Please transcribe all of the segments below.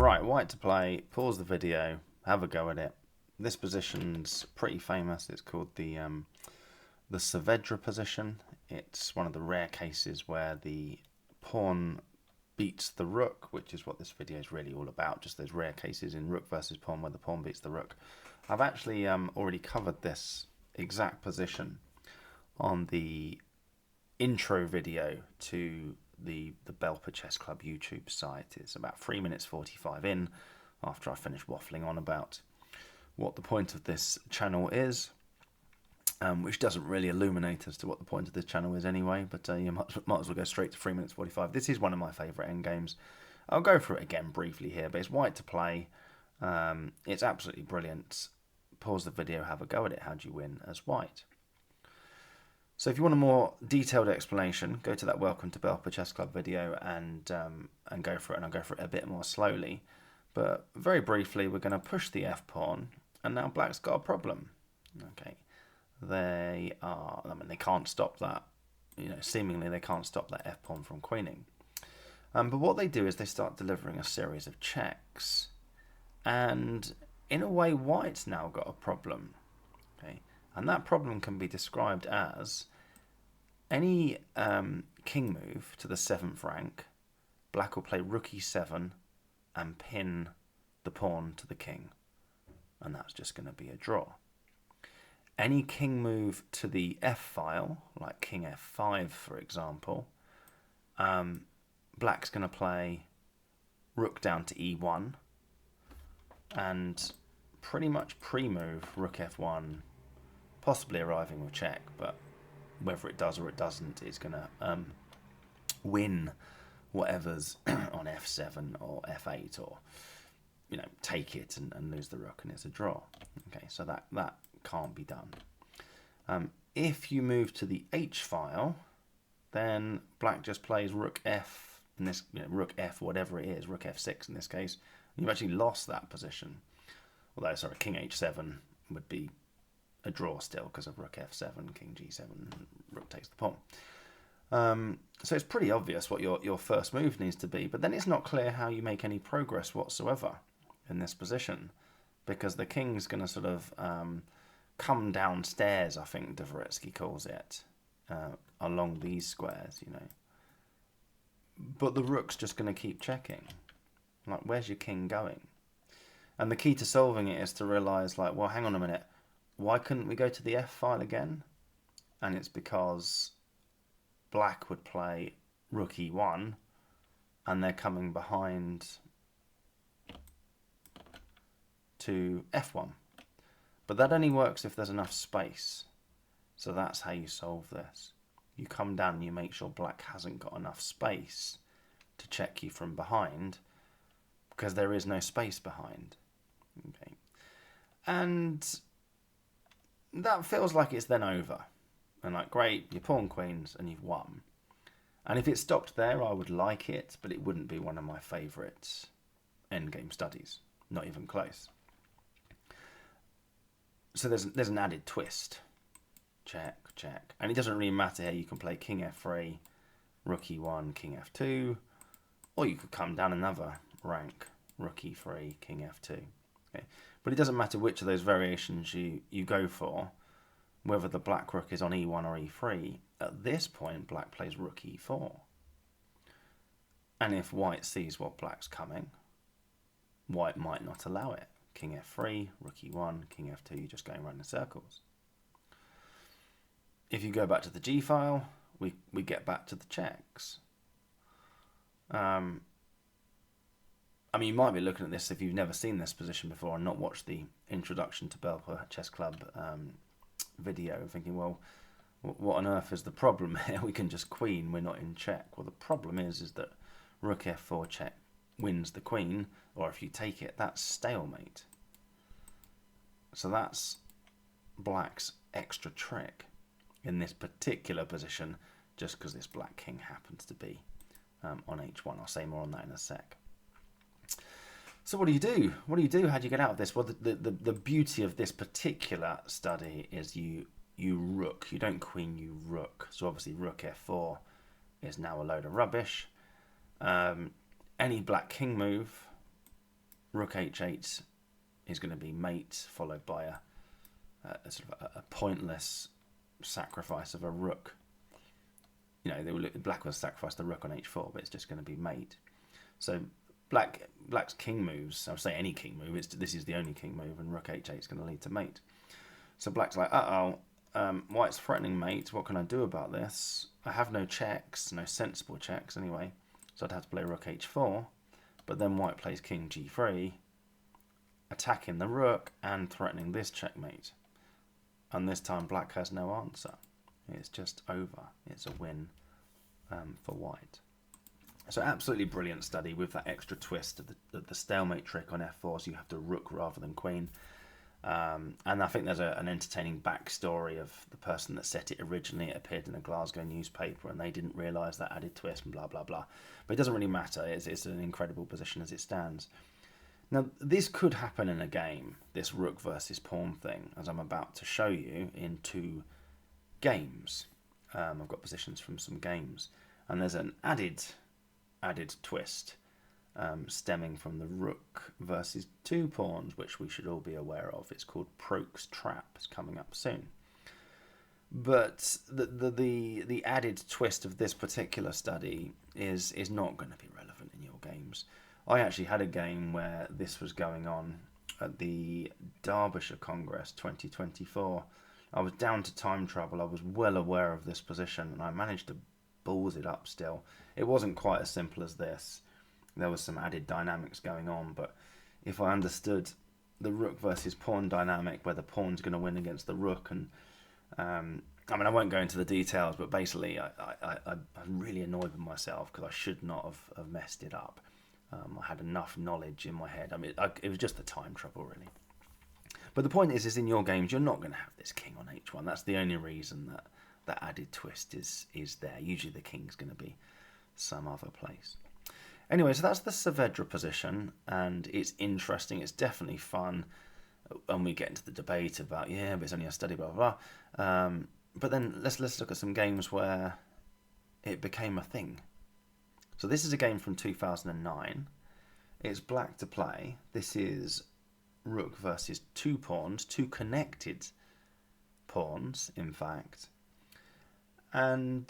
Right, white to play, pause the video, have a go at it. This position's pretty famous. It's called the Savedra position. It's one of the rare cases where the pawn beats the rook, which is what this video is really all about, just those rare cases in rook versus pawn where the pawn beats the rook. I've actually already covered this exact position on the intro video to the Belper Chess Club YouTube site. It's about 3 minutes 45 in, after I finished waffling on about what the point of this channel is, which doesn't really illuminate as to what the point of this channel is anyway, but you might as well go straight to 3 minutes 45. This is one of my favourite endgames. I'll go through it again briefly here, but it's white to play. It's absolutely brilliant. Pause the video, have a go at it. How do you win as white? So if you want a more detailed explanation, go to that Welcome to Belper Chess Club video and go for it, and I'll go for it a bit more slowly. But very briefly, we're going to push the f-pawn, and now black's got a problem. Okay, they can't stop that. Seemingly they can't stop that f-pawn from queening. But what they do is they start delivering a series of checks, and in a way, white's now got a problem. Okay. And that problem can be described as any king move to the 7th rank, black will play rook e7 and pin the pawn to the king. And that's just going to be a draw. Any king move to the f file, like king f5 for example, black's going to play rook down to e1 and pretty much pre-move rook f1, possibly arriving with check, but whether it does or it doesn't, it's going to win whatever's on f7 or f8, or take it and lose the rook, and it's a draw. Okay, so that can't be done. If you move to the h file, then black just plays rook f, in this rook f, whatever it is, rook f6 in this case. You've actually lost that position. Although, sorry, king h7 would be a draw still because of rook f7, king g7, rook takes the pawn. So it's pretty obvious what your first move needs to be, but then it's not clear how you make any progress whatsoever in this position, because the king's going to sort of come downstairs, I think Dvoretsky calls it, along these squares, But the rook's just going to keep checking. Like, where's your king going? And the key to solving it is to realise, like, well, hang on a minute, why couldn't we go to the f file again? And it's because black would play rook e1 and they're coming behind to f1. But that only works if there's enough space. So that's how you solve this. You come down and you make sure black hasn't got enough space to check you from behind, because there is no space behind. Okay. And that feels like it's then over. And like, great, you pawn queens and you've won. And if it stopped there, I would like it, but it wouldn't be one of my favourite endgame studies. Not even close. So there's an added twist. Check, check. And it doesn't really matter here. You can play king f3, rook e1, king f2, or you could come down another rank, rook e3, king f2. Okay. But it doesn't matter which of those variations you go for, whether the black rook is on e1 or e3. At this point, black plays rook e4. And if white sees what black's coming, white might not allow it. King f3, rook e1, king f2, you're just going around in circles. If you go back to the g file, we get back to the checks. I mean, you might be looking at this if you've never seen this position before and not watched the introduction to Belper Chess Club video, thinking, well, what on earth is the problem here? We can just queen, we're not in check. Well, the problem is that rook f4 check wins the queen, or if you take it, that's stalemate. So that's black's extra trick in this particular position, just because this black king happens to be on h1. I'll say more on that in a sec. So what do you do? What do you do? How do you get out of this? Well, the beauty of this particular study is you rook. You don't queen, you rook. So obviously rook f4 is now a load of rubbish. Any black king move rook h8 is going to be mate, followed by a sort of a pointless sacrifice of a rook. You know, black will sacrifice the rook on h4, but it's just going to be mate. So black's king moves, I'll say any king move, this is the only king move, and rook h8 is going to lead to mate. So black's like, white's threatening mate, what can I do about this? I have no checks, no sensible checks anyway, so I'd have to play rook h4, but then white plays king g3, attacking the rook and threatening this checkmate. And this time black has no answer. It's just over. It's a win for white. So absolutely brilliant study with that extra twist of the stalemate trick on f4, so you have to rook rather than queen. And I think there's an entertaining backstory of the person that set it originally. It appeared in a Glasgow newspaper and they didn't realise that added twist and blah, blah, blah. But it doesn't really matter. It's an incredible position as it stands. Now, this could happen in a game, this rook versus pawn thing, as I'm about to show you in 2 games. I've got positions from some games. And there's an added twist stemming from the rook versus 2 pawns, which we should all be aware of. It's called Proke's Trap. It's coming up soon. But the added twist of this particular study is not going to be relevant in your games. I actually had a game where this was going on at the Derbyshire Congress 2024. I was down to time travel. I was well aware of this position and I managed to balls it up still. It wasn't quite as simple as this. There was some added dynamics going on, but if I understood the rook versus pawn dynamic, where the pawn's going to win against the rook, and I mean, I won't go into the details, but basically I'm really annoyed with myself because I should not have messed it up. I had enough knowledge in my head. I mean, it was just the time trouble, really. But the point is in your games, you're not going to have this king on h1. That's the only reason that added twist is there. Usually the king's going to be some other place. Anyway, so that's the Savedra position, and it's interesting. It's definitely fun. And we get into the debate about, but it's only a study, blah, blah, blah. But then let's look at some games where it became a thing. So this is a game from 2009. It's black to play. This is rook versus 2 pawns, 2 connected pawns, in fact. And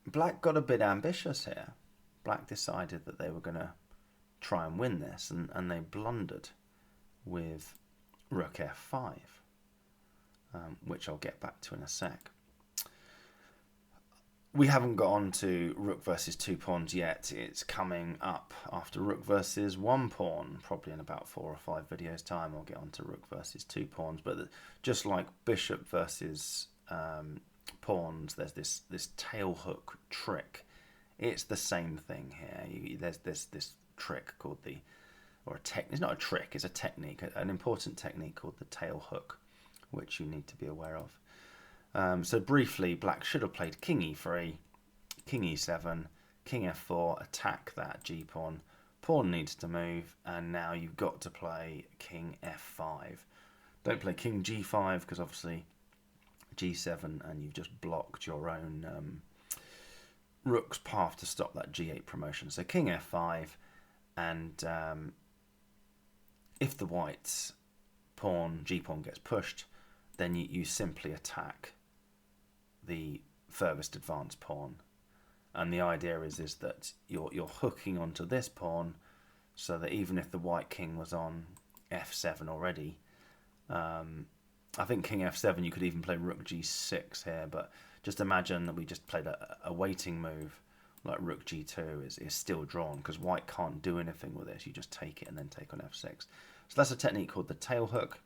black got a bit ambitious here. Black decided that they were going to try and win this, and they blundered with rook f5, which I'll get back to in a sec. We haven't got on to rook versus 2 pawns yet. It's coming up after rook versus 1 pawn, probably in about 4 or 5 videos time. I'll get on to rook versus 2 pawns, but just like bishop versus pawns, there's this tail hook trick. It's the same thing here. There's this trick called it's not a trick, it's a technique, an important technique called the tail hook, which you need to be aware of. So briefly, black should have played king e3, king e7, king f4, attack that g-pawn, pawn needs to move, and now you've got to play king f5. Don't play king g5, because obviously g7, and you've just blocked your own rook's path to stop that g8 promotion. So king f5, and if the white pawn, g-pawn, gets pushed, then you simply attack the furthest advanced pawn. And the idea is that you're hooking onto this pawn, so that even if the white king was on f7 already, I think king f7, you could even play rook g6 here, but just imagine that we just played a waiting move, like rook g2 is still drawn, because white can't do anything with this. You just take it and then take on f6. So that's a technique called the tail hook.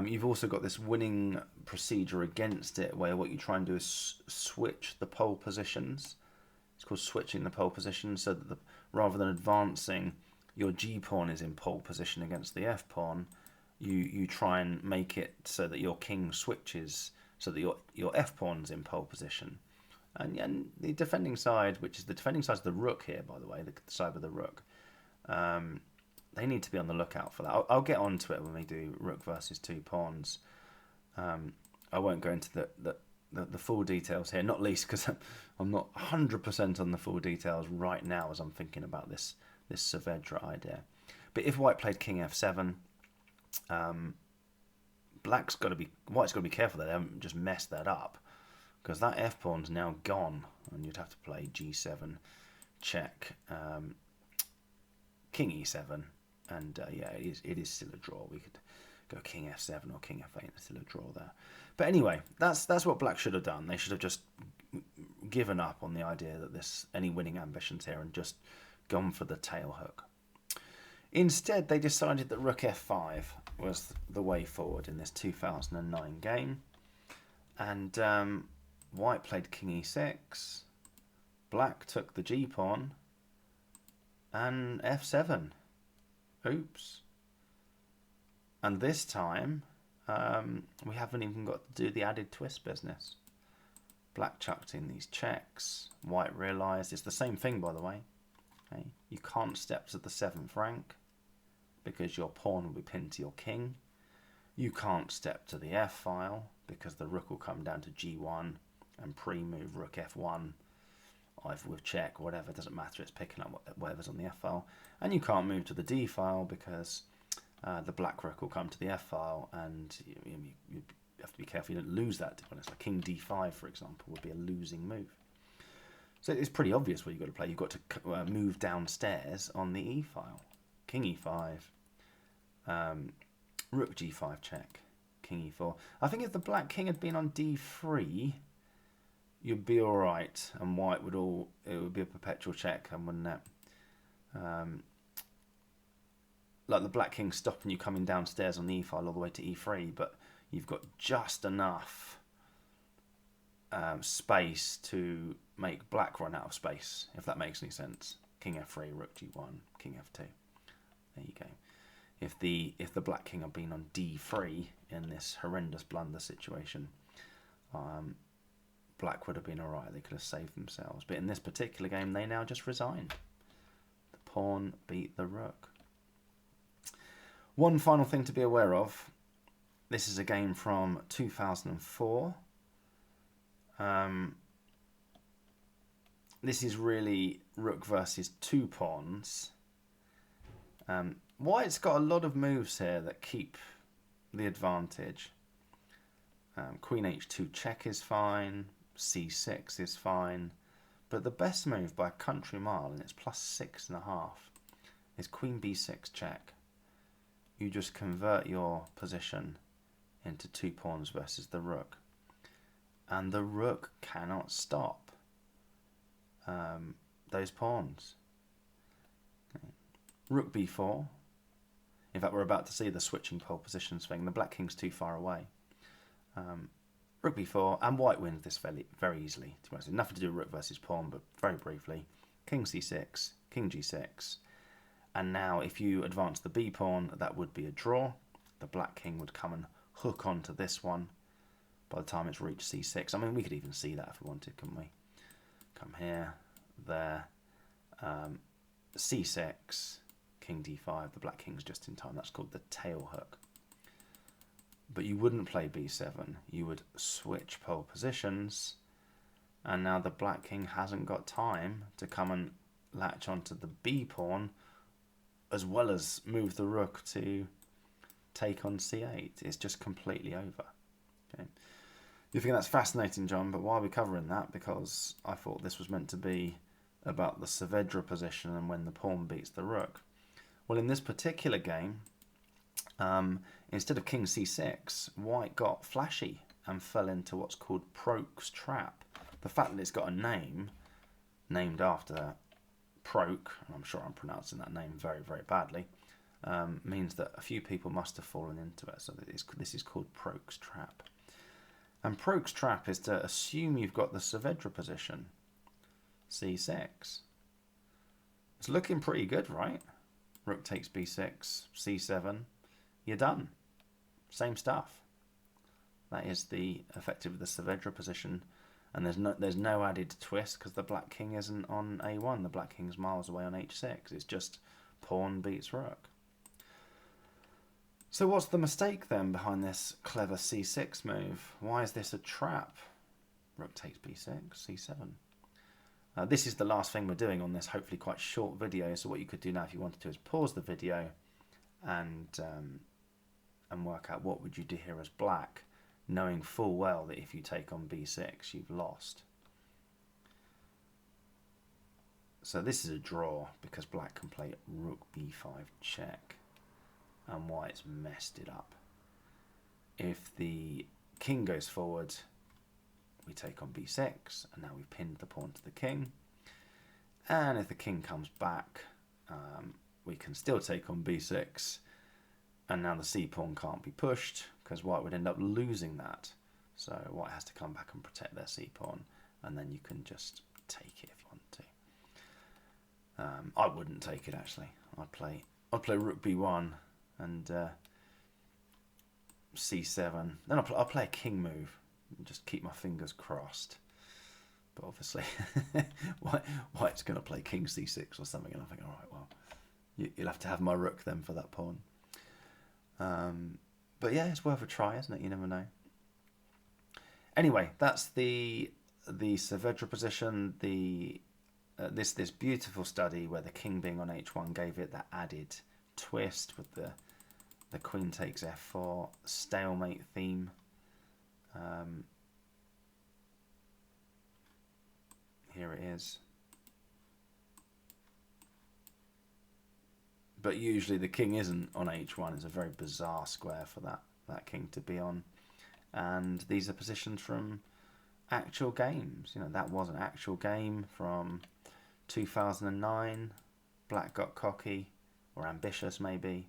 You've also got this winning procedure against it, where what you try and do is switch the pole positions. It's called switching the pole position, so that rather than advancing, your g-pawn is in pole position against the f-pawn. You try and make it so that your king switches, so that your f-pawn's in pole position. And the defending side, which is the defending side of the rook here, by the way, the side of the rook, they need to be on the lookout for that. I'll get onto it when we do rook versus 2 pawns. I won't go into the full details here, not least because I'm not 100% on the full details right now as I'm thinking about this this Savedra idea. But if white played king f7, white's got to be careful that they haven't just messed that up, because that f pawn's now gone, and you'd have to play g7, check, king e7, and yeah, it is still a draw. We could go king f7 or king f8, it's still a draw there. But anyway, that's what black should have done. They should have just given up on the idea that there's any winning ambitions here and just gone for the tail hook. Instead, they decided that rook f5 was the way forward in this 2009 game. And white played king e6, black took the g-pawn, and f7. Oops. And this time, we haven't even got to do the added twist business. Black chucked in these checks. White realised it's the same thing, by the way. Okay? You can't step to the 7th rank because your pawn will be pinned to your king. You can't step to the f file because the rook will come down to g1 and pre-move rook f1, either with check, whatever, it doesn't matter, it's picking up whatever's on the f file. And you can't move to the d file because the black rook will come to the f file, and you have to be careful you don't lose that, to be honest. Like king d5, for example, would be a losing move. So it's pretty obvious what you've got to play. You've got to move downstairs on the e file. King e5, rook g5 check, king e4. I think if the black king had been on d3, you'd be all right, and white it would be a perpetual check, and wouldn't it? Like the black king stopping you coming downstairs on the e file all the way to e3, but you've got just enough space to make black run out of space, if that makes any sense. King f3, rook g1, king f2. There you go. If the black king had been on d3 in this horrendous blunder situation, black would have been alright. They could have saved themselves. But in this particular game, they now just resigned. The pawn beat the rook. One final thing to be aware of. This is a game from 2004. This is really rook versus two pawns. White's got a lot of moves here that keep the advantage. Queen h2 check is fine. c6 is fine. But the best move by a country mile, and it's +6.5, is queen b6 check. You just convert your position into two pawns versus the rook. And the rook cannot stop those pawns. Okay. Rook b4. In fact, we're about to see the switching pole positions thing. The black king's too far away. Rook b4, and white wins this very easily. To be honest, nothing to do with rook versus pawn, but very briefly. King c6, king g6. And now if you advance the b pawn, that would be a draw. The black king would come and hook onto this one by the time it's reached c6. I mean, we could even see that if we wanted, couldn't we? Come here, there, c6, king d5. The black king's just in time. That's called the tail hook. But you wouldn't play b7. You would switch pole positions, and now the black king hasn't got time to come and latch onto the b pawn as well as move the rook to take on c8. It's just completely over. Okay. You think that's fascinating, John, but why are we covering that? Because I thought this was meant to be about the Savedra position and when the pawn beats the rook. Well, in this particular game, instead of king c6, white got flashy and fell into what's called Proke's trap. The fact that it's got a name named after Proke, and I'm sure I'm pronouncing that name very, very badly, means that a few people must have fallen into it. So this is called Proke's trap. And Proke's trap is to assume you've got the Savedra position, c6. It's looking pretty good, right? Rook takes b6, c7, you're done. Same stuff. That is the effective the Savedra position, and there's no added twist because the black king isn't on a1. The black king's miles away on h6. It's just pawn beats rook. So what's the mistake then behind this clever c6 move? Why is this a trap? Rook takes b6, c7. This is the last thing we're doing on this hopefully quite short video, so what you could do now if you wanted to is pause the video and work out what would you do here as black, knowing full well that if you take on b6 you've lost. So this is a draw because black can play rook b5 check and white's messed it up. If the king goes forward, we take on b6 and now we've pinned the pawn to the king, and if the king comes back we can still take on b6, and now the c pawn can't be pushed because white would end up losing that, so white has to come back and protect their c pawn, and then you can just take it if you want to. I wouldn't take it actually. I'd play rook b1 and c7. Then I'll play a king move and just keep my fingers crossed. But obviously, white's going to play king c6 or something, and I think, all right, well, you'll have to have my rook then for that pawn. But yeah, it's worth a try, isn't it? You never know. Anyway, that's the Savedra position. This beautiful study where the king being on h1 gave it that added twist with the queen takes f4 stalemate theme. Here it is. But usually the king isn't on h1. It's a very bizarre square for that king to be on. And these are positions from actual games. You know, that was an actual game from 2009. Black got cocky or ambitious maybe,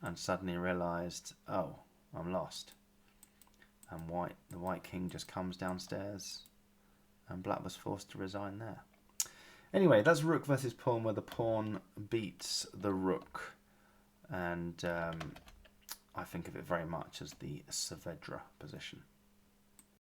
and suddenly realised, oh, I'm lost. And the white king just comes downstairs, and black was forced to resign there. Anyway, that's rook versus pawn, where the pawn beats the rook, and I think of it very much as the Savedra position.